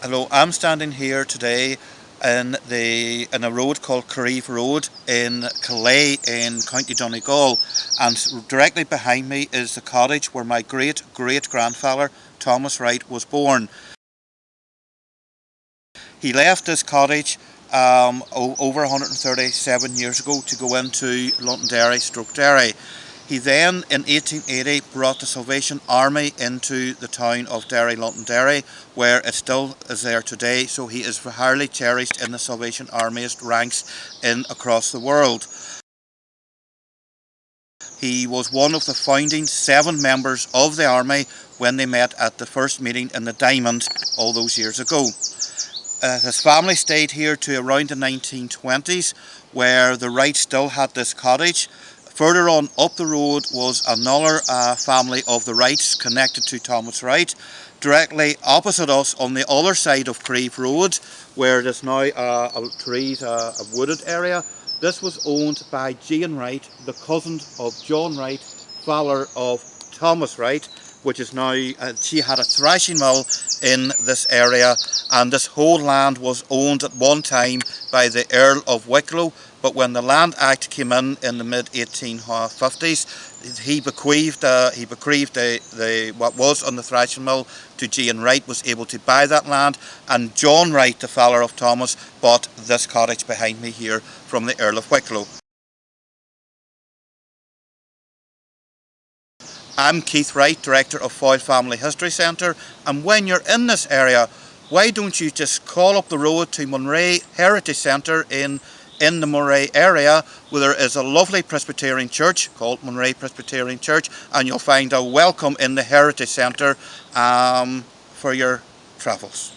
Hello, I'm standing here today in a road called Careve Road in Calais in County Donegal, and directly behind me is the cottage where my great great grandfather Thomas Wright was born. He left this cottage over 137 years ago to go into Londonderry, Stroke Derry. He then, in 1880, brought the Salvation Army into the town of Derry, Londonderry, where it still is there today, so he is highly cherished in the Salvation Army's ranks across the world. He was one of the founding 7 members of the army when they met at the first meeting in the Diamond all those years ago. His family stayed here to around the 1920s, where the Wright still had this cottage. Further on up the road was another family of the Wrights connected to Thomas Wright. Directly opposite us on the other side of Careve Road, where there's now a wooded area, this was owned by Jane Wright, the cousin of John Wright, father of Thomas Wright, which is now, she had a thrashing mill in this area, and this whole land was owned at one time by the Earl of Wicklow, but when the Land Act came in the mid 1850s, he bequeathed what was on the thrashing mill to Jane Wright, was able to buy that land, and John Wright, the father of Thomas, bought this cottage behind me here from the Earl of Wicklow. I'm Keith Wright, Director of Foyle Family History Centre, and when you're in this area, why don't you just call up the road to Moray Heritage Centre in the Moray area, where there is a lovely Presbyterian church called Moray Presbyterian Church, and you'll find a welcome in the Heritage Centre for your travels.